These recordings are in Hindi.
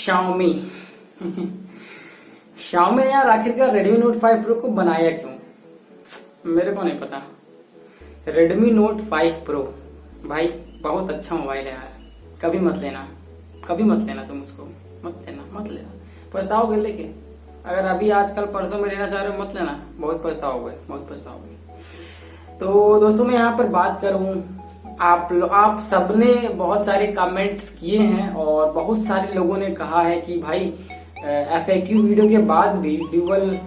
Xiaomi Xiaomi यार आखिरकार Redmi Note 5 Pro को बनाया क्यों, मेरे को नहीं पता। Redmi Note 5 Pro भाई बहुत अच्छा मोबाइल है यार, कभी मत लेना, कभी मत लेना, तुम उसको मत लेना, पछताओगे लेके। अगर अभी आजकल परसों में लेना चाह रहे हो मत लेना, बहुत पछताओगे। तो दोस्तों मैं यहाँ पर बात करूँ, आप सबने बहुत सारे कमेंट्स किए हैं और बहुत सारे लोगों ने कहा है कि भाई FAQ वीडियो के बाद भी ड्यूअल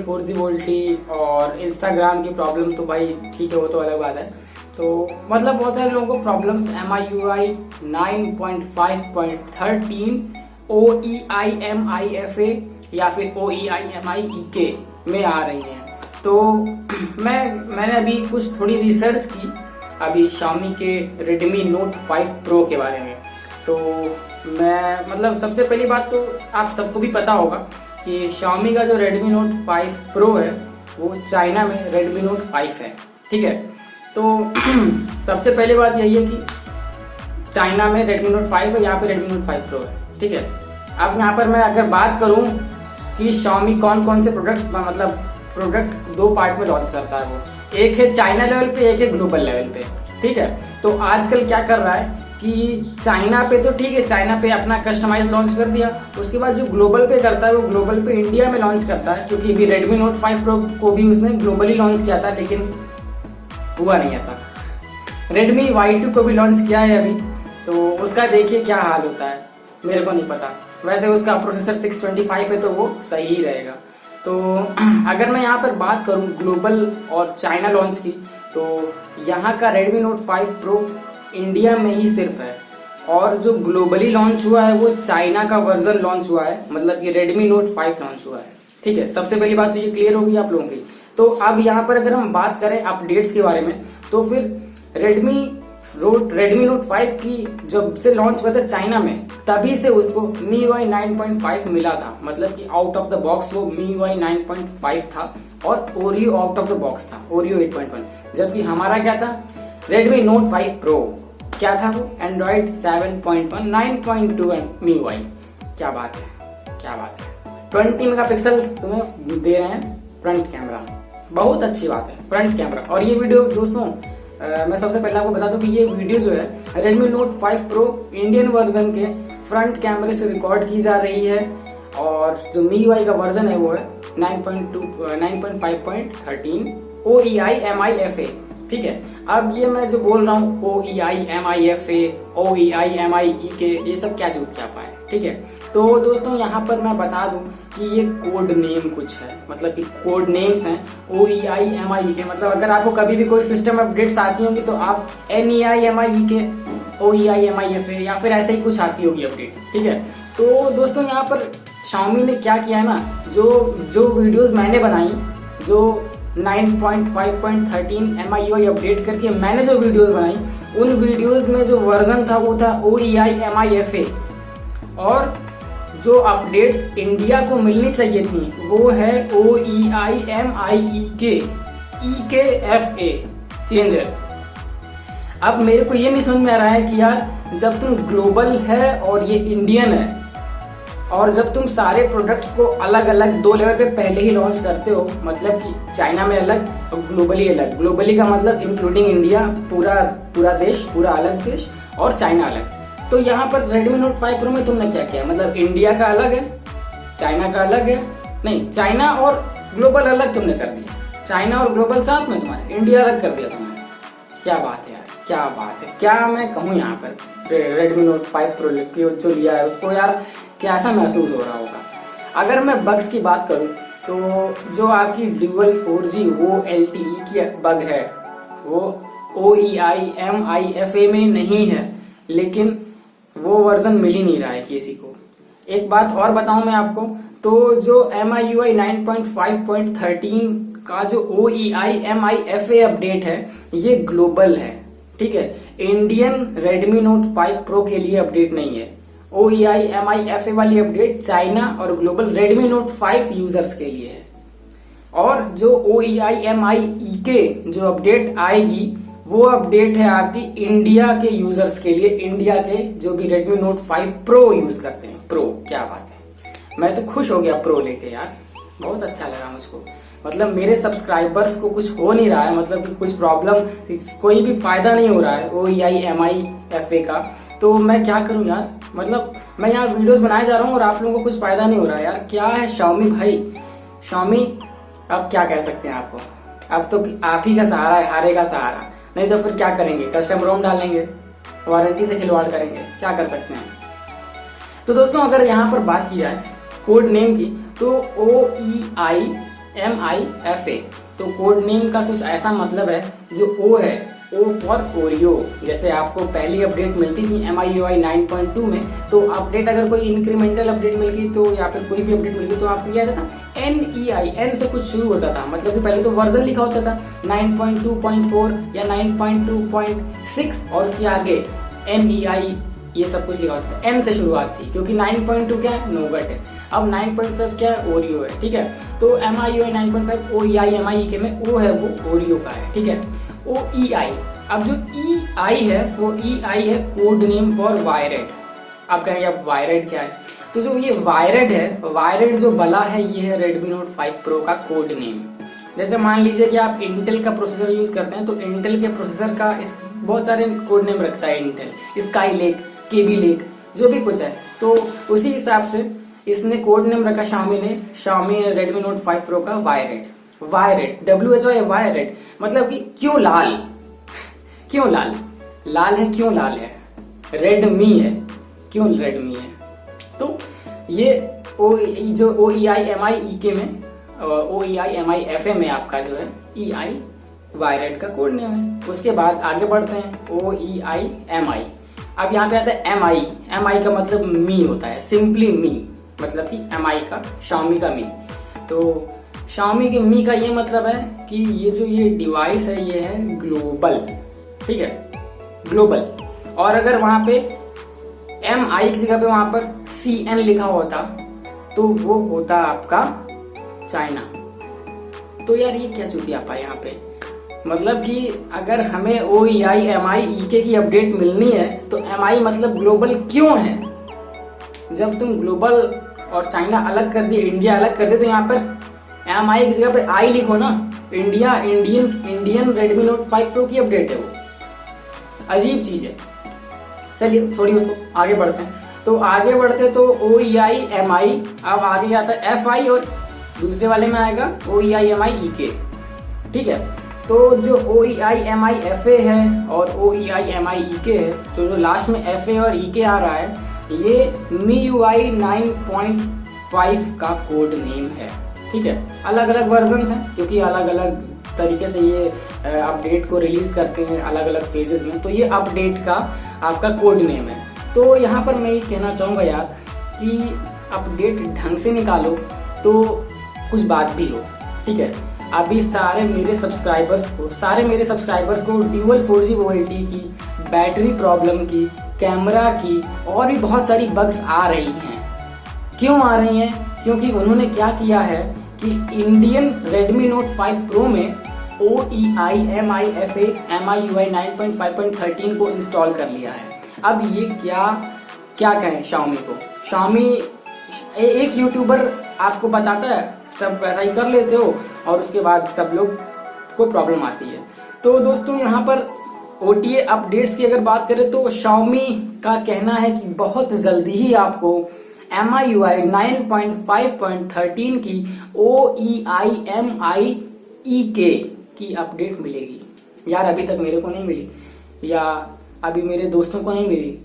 4G वोल्टी और इंस्टाग्राम की प्रॉब्लम तो भाई ठीक है, वो तो अलग बात है। तो मतलब बहुत सारे लोगों को प्रॉब्लम्स MIUI 9.5.13 OEI-MIFA या फिर OEI-MIEK में आ रही हैं। तो मैंने अभी कुछ थोड़ी रिसर्च की अभी Xiaomi के Redmi Note 5 Pro के बारे में। तो मैं मतलब सबसे पहली बात तो आप सबको भी पता होगा कि Xiaomi का जो Redmi Note 5 Pro है वो चाइना में Redmi Note 5 है, ठीक है। तो सबसे पहली बात यही है कि चाइना में Redmi Note 5 है, यहाँ पे Redmi Note 5 Pro है, ठीक है। अब यहाँ पर मैं अगर बात करूँ कि Xiaomi कौन कौन से प्रोडक्ट दो पार्ट में लॉन्च करता है, वो एक है चाइना लेवल पे, एक है ग्लोबल लेवल पे, ठीक है। तो आजकल क्या कर रहा है कि चाइना पे तो ठीक है, चाइना पे अपना कस्टमाइज लॉन्च कर दिया, उसके बाद जो ग्लोबल पे करता है वो ग्लोबल पे इंडिया में लॉन्च करता है, क्योंकि अभी Redmi Note 5 Pro को भी उसने ग्लोबली लॉन्च किया था लेकिन हुआ नहीं ऐसा। Redmi Y2 को भी लॉन्च किया है अभी, तो उसका देखिए क्या हाल होता है, मेरे को नहीं पता। वैसे उसका प्रोसेसर 625 है तो वो सही ही रहेगा। तो अगर मैं यहाँ पर बात करूँ ग्लोबल और चाइना लॉन्च की, तो यहाँ का Redmi Note 5 Pro इंडिया में ही सिर्फ है, और जो ग्लोबली लॉन्च हुआ है वो चाइना का वर्जन लॉन्च हुआ है, मतलब कि Redmi Note 5 लॉन्च हुआ है, ठीक है। सबसे पहली बात तो ये क्लियर होगी आप लोगों की। तो अब यहाँ पर अगर हम बात करें अपडेट्स के बारे में, तो फिर Redmi Note 5 की जब से लॉन्च हुआ था चाइना में, तभी से उसको MIUI 9.5 मिला था, मतलब कि आउट ऑफ द बॉक्स वो MIUI 9.5 था और Oreo out of the box था, Oreo 8.1। जबकि हमारा क्या था, Redmi Note 5 Pro क्या था, वो Android 7.1 9.2 MIUI। क्या बात है 20 मेगापिक्सल तुम्हें दे रहे हैं फ्रंट कैमरा, बहुत अच्छी बात है फ्रंट कैमरा। और ये वीडियो दोस्तों मैं सबसे पहले आपको बता दूं कि ये वीडियो जो है Redmi Note 5 Pro Indian version के फ्रंट कैमरे से रिकॉर्ड की जा रही है, और जो MIUI का वर्जन है वो है 9.5.13 OEI-MIFA, ठीक है। अब ये मैं जो बोल रहा हूँ OEI-MIFA, OEI-MIEK, ये सब क्या झूठ क्या पाए, ठीक है। तो दोस्तों यहाँ पर मैं बता दूं कि ये कोड नेम कुछ है, मतलब कि कोड नेम्स हैं OEI-MIEK। मतलब अगर आपको कभी भी कोई सिस्टम अपडेट्स आती होंगी तो आप NEI-MIEK, OEI-MIFA या फिर ऐसे ही कुछ आती होगी अपडेट, ठीक है। तो दोस्तों यहाँ पर Xiaomi ने क्या किया है ना, जो वीडियोस मैंने बनाई, जो 9.5.13 MIUI अपडेट करके मैंने जो वीडियोस बनाई, उन वीडियोस में जो वर्जन था वो था OEI-MIFA, और जो अपडेट्स इंडिया को मिलनी चाहिए थी वो है OEI-MIEK EKFA चेंज है। अब मेरे को ये नहीं समझ में आ रहा है कि यार जब तुम ग्लोबल है और ये इंडियन है, और जब तुम सारे प्रोडक्ट्स को अलग अलग दो लेवल पे पहले ही लॉन्च करते हो, मतलब कि चाइना में अलग और ग्लोबली अलग, ग्लोबली का मतलब इंक्लूडिंग इंडिया, पूरा देश, पूरा अलग देश, और चाइना अलग। तो यहाँ पर Redmi Note 5 Pro में तुमने क्या किया, मतलब इंडिया का अलग है, चाइना का अलग है, नहीं चाइना और ग्लोबल अलग तुमने कर दिया, चाइना और ग्लोबल साथ में तुम्हारे, इंडिया अलग कर दिया तुमने। क्या बात है यार, क्या बात है, क्या मैं कहूँ यहाँ पर Redmi Note 5 Pro जो लिया है उसको यार कैसा महसूस हो रहा होगा। अगर मैं बग्स की बात करूँ तो जो आपकी ड्यूअल 4G वो LTE की बग है, वो OEI-MIFA में नहीं है, लेकिन वो वर्जन मिल ही नहीं रहा है किसी को। एक बात और बताऊं मैं आपको, तो जो MIUI 9.5.13 का जो OEI-MIFA अपडेट है ये ग्लोबल है, ठीक है। इंडियन Redmi Note 5 Pro के लिए अपडेट नहीं है। OEI-MIFA वाली अपडेट चाइना और ग्लोबल Redmi Note 5 यूजर्स के लिए है, और जो OEI-MIEK जो अपडेट आएगी वो अपडेट है आपकी इंडिया के यूजर्स के लिए, इंडिया के जो भी Redmi Note 5 Pro यूज करते हैं, प्रो, क्या बात है, मैं तो खुश हो गया प्रो लेके यार, बहुत अच्छा लगा मुझको। मतलब मेरे सब्सक्राइबर्स को कुछ हो नहीं रहा है, मतलब कि कुछ प्रॉब्लम, कोई भी फायदा नहीं हो रहा है OEI MI FA का, तो मैं क्या करूं यार। मतलब मैं यहाँ वीडियोस बनाए जा रहा हूँ और आप लोगों को कुछ फायदा नहीं हो रहा है यार, क्या है Xiaomi भाई, Xiaomi अब क्या कह सकते हैं आपको, अब तो आप ही का सहारा है, हारे का सहारा, नहीं तो फिर क्या करेंगे, कस्टम रोम डालेंगे, वारंटी से खिलवाड़ करेंगे, क्या कर सकते हैं। तो दोस्तों अगर यहाँ पर बात की जाए कोड नेम की, तो OEI MI FA, तो कोड नेम का कुछ ऐसा मतलब है, जो O है, O फॉर ओरियो। जैसे आपको पहली अपडेट मिलती थी MIUI 9.2 में, तो अपडेट अगर कोई इंक्रीमेंटल अपडेट मिल गई तो, या फिर कोई भी अपडेट मिल गई तो आपको क्या था ना, NEI, N से कुछ शुरू होता था, मतलब कि पहले तो वर्जन लिखा होता था 9.2.4 या 9.2.6 और उसके आगे NEI, ये सब कुछ लिखा होता है, M से शुरुआत थी, क्योंकि 9.2 क्या है, नोगट है। अब 9.5 क्या है, ओरियो है, ठीक है। तो MIUI 9.5 OEI MI के में O है, वो ओरियो का है, ठीक है। OEI, अब जो EI है वो EI है कोड नेम फॉर वायरेड। आप कहेंगे अब वायरेड क्या है, तो जो ये वायरेड है, वायरेड जो बला है, ये है Redmi Note 5 Pro का कोड नेम। जैसे मान लीजिए कि आप इंटेल का प्रोसेसर यूज करते हैं, तो इंटेल के प्रोसेसर का बहुत सारे कोड नेम रखता है Intel, sky lake, Kaby Lake, जो भी कुछ है, तो उसी हिसाब से इसने कोड नेम रखा Xiaomi ने, Xiaomi Redmi Note 5 Pro का वायरेड। वायरेड WHY वायरेड, मतलब कि क्यों लाल, क्यों लाल, लाल है, क्यों लाल है, रेडमी है, क्यों रेडमी है। तो ये जो OEI MI EK में, OEI MI FA में आपका जो है EI वायरेड का कोड नेम है। उसके बाद आगे बढ़ते हैं OEI MI। अब यहाँ पे आता है MI का मतलब मी होता है, सिंपली मी, मतलब कि MI का Xiaomi का मी। तो Xiaomi के मी का ये मतलब है कि ये जो ये डिवाइस है, ये है ग्लोबल, ठीक है, ग्लोबल। और अगर वहां पे MI की जगह पे वहां पर CN लिखा होता, तो वो होता आपका चाइना। तो यार ये क्या चूतियापा यहाँ पे, मतलब कि अगर हमें OEI MI EK की अपडेट मिलनी है, तो MI मतलब ग्लोबल क्यों है। जब तुम ग्लोबल और चाइना अलग कर दिए, इंडिया अलग कर दिए, तो यहाँ पर MI की जगह पे I लिखो ना, इंडियन Redmi Note 5 Pro की अपडेट है वो, अजीब चीज है। चलिए छोड़िए उसको, आगे बढ़ते हैं। तो आगे बढ़ते तो OEI MI, अब आगे आता है FI और दूसरे वाले में आएगा OEI MI EK, ठीक है। तो जो OEI MI FA है और OEI MI EK है, तो जो लास्ट में FA और EK आ रहा है, ये MIUI 9.5 का कोड नेम है, ठीक है। अलग अलग वर्जन हैं, क्योंकि अलग अलग तरीके से ये अपडेट को रिलीज करते हैं अलग अलग फेजेस में, तो ये अपडेट का आपका कोड नेम है। तो यहाँ पर मैं ये कहना चाहूँगा यार कि अपडेट ढंग से निकालो तो कुछ बात भी हो, ठीक है। अभी सारे मेरे सब्सक्राइबर्स को ड्यूअल 4G वोल्टी की, बैटरी प्रॉब्लम की, कैमरा की और भी बहुत सारी बग्स आ रही हैं। क्यों आ रही हैं? क्योंकि उन्होंने क्या किया है कि इंडियन Redmi Note 5 Pro में OEI MI FA MIUI 9.5.13 को इंस्टॉल कर लिया है। अब ये क्या कहें Xiaomi को। Xiaomi एक यूट्यूबर आपको बताता है, सब वैसा ही कर लेते हो और उसके बाद सब लोग को प्रॉब्लम आती है। तो दोस्तों यहाँ पर OTA अपडेट्स की अगर बात करें तो Xiaomi का कहना है कि बहुत जल्दी ही आपको MIUI 9.5.13 की OEI MI EK की अपडेट मिलेगी। यार अभी तक मेरे को नहीं मिली, या अभी मेरे दोस्तों को नहीं मिली,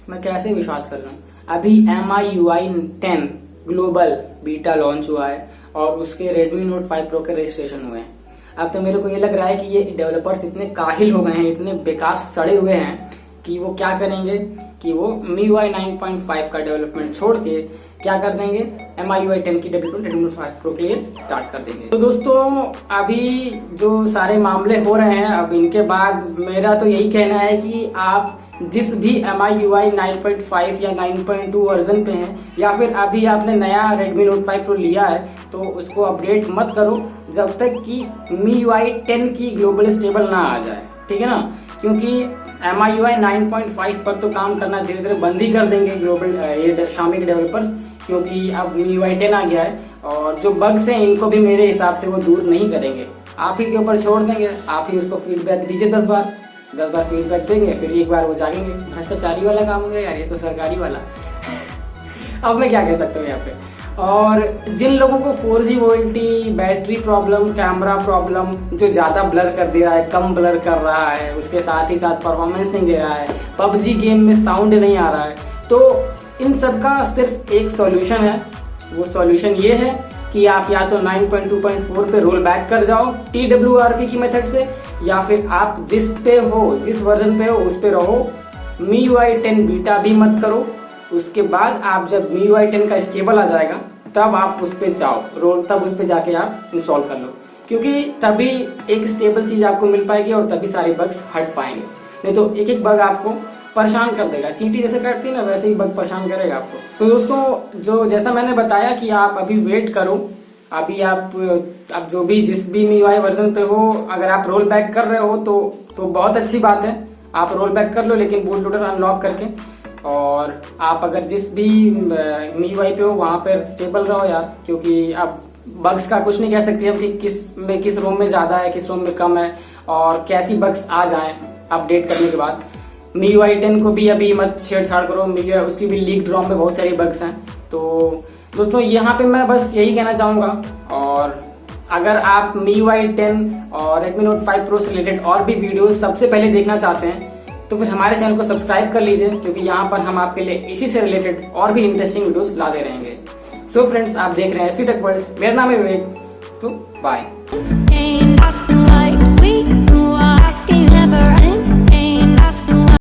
मैं कैसे विश्वास कर लूं। अभी MIUI 10 ग्लोबल बीटा लॉन्च हुआ है और उसके Redmi Note 5 Pro के रजिस्ट्रेशन हुए हैं। अब तो मेरे को ये लग रहा है कि ये डेवलपर्स इतने काहिल हो गए हैं, इतने बेकार सड़े हुए हैं कि वो क्या करेंगे कि वो MIUI 9.5 का डेवलपमेंट छोड़ के क्या कर देंगे, MIUI 10 की डेवलपमेंट Redmi Note 5 Pro के लिए स्टार्ट कर देंगे। तो दोस्तों अभी जो सारे मामले हो रहे हैं, अब इनके बाद मेरा तो यही कहना है कि आप जिस भी MIUI 9.5 या 9.2 वर्जन पे हैं, या फिर अभी आपने नया Redmi Note 5 Pro लिया है, तो उसको अपडेट मत करो जब तक कि MIUI 10 की ग्लोबल स्टेबल ना आ जाए, ठीक है ना। क्योंकि MIUI 9.5 पर तो काम करना धीरे धीरे बंद ही कर देंगे ग्लोबल ये Xiaomi के डेवलपर्स, क्योंकि अब MIUI 10 आ गया है और जो बग्स हैं इनको भी मेरे हिसाब से वो दूर नहीं करेंगे। आप ही के ऊपर छोड़ देंगे, आप ही उसको फीडबैक दीजिए 10 बार फीडबैक देंगे, फिर एक बार वो जागेंगे। भ्रष्टाचारी वाला काम हो गया यार, ये तो सरकारी वाला अब मैं क्या कह सकता हूँ यहाँ पे। और जिन लोगों को 4G VoLTE, battery problem, camera problem, जो ज़्यादा ब्लर कर दे रहा है, कम ब्लर कर रहा है, उसके साथ ही साथ परफॉर्मेंस नहीं दे रहा है, PUBG गेम में साउंड नहीं आ रहा है, तो इन सब का सिर्फ एक सॉल्यूशन है। वो सॉल्यूशन ये है कि आप या तो 9.2.4 पे रोल बैक कर जाओ TWRP की मेथड से, या फिर आप जिस पे हो, जिस वर्जन पे हो उस पे रहो। MIUI 10 बीटा भी मत करो। उसके बाद आप जब MIUI 10 का स्टेबल आ जाएगा तब आप उस पे जाओ तब उस पे जाके आप इंस्टॉल कर लो, क्योंकि तभी एक स्टेबल चीज आपको मिल पाएगी और तभी सारे बग्स हट पाएंगे। नहीं तो एक एक बग आपको परेशान कर देगा, चींटी जैसे करती है ना वैसे ही बग परेशान करेगा आपको। तो दोस्तों जो जैसा मैंने बताया कि आप अभी वेट करो, अभी आप जो भी जिस भी MIUI वर्जन पे हो, अगर आप रोल बैक कर रहे हो तो बहुत अच्छी बात है, आप रोल बैक कर लो, लेकिन बूट लोडर अनलॉक करके। और आप अगर जिस भी MIUI पे हो वहां पर स्टेबल रहो यार, क्योंकि अब बग्स का कुछ नहीं कह सकते हम कि किस रोम में ज्यादा है, किस रोम में कम है, और कैसी बग्स आ जाए अपडेट करने के बाद। MIUI 10 को भी अभी मत छेड़छाड़ करो, MIUI उसकी भी लीक रोम में बहुत सारी बग्स हैं। तो दोस्तों यहाँ पे मैं बस यही कहना चाहूंगा। और अगर आप MIUI 10 और Redmi Note 5 Pro से रिलेटेड और भी वीडियोस सबसे पहले देखना चाहते हैं तो फिर हमारे चैनल को सब्सक्राइब कर लीजिए, क्योंकि यहाँ पर हम आपके लिए इसी से रिलेटेड और भी इंटरेस्टिंग वीडियोस लाते रहेंगे। सो फ्रेंड्स, आप देख रहे हैं एसवी टेक वर्ल्ड, मेरा नाम है विवेक, तो बाय।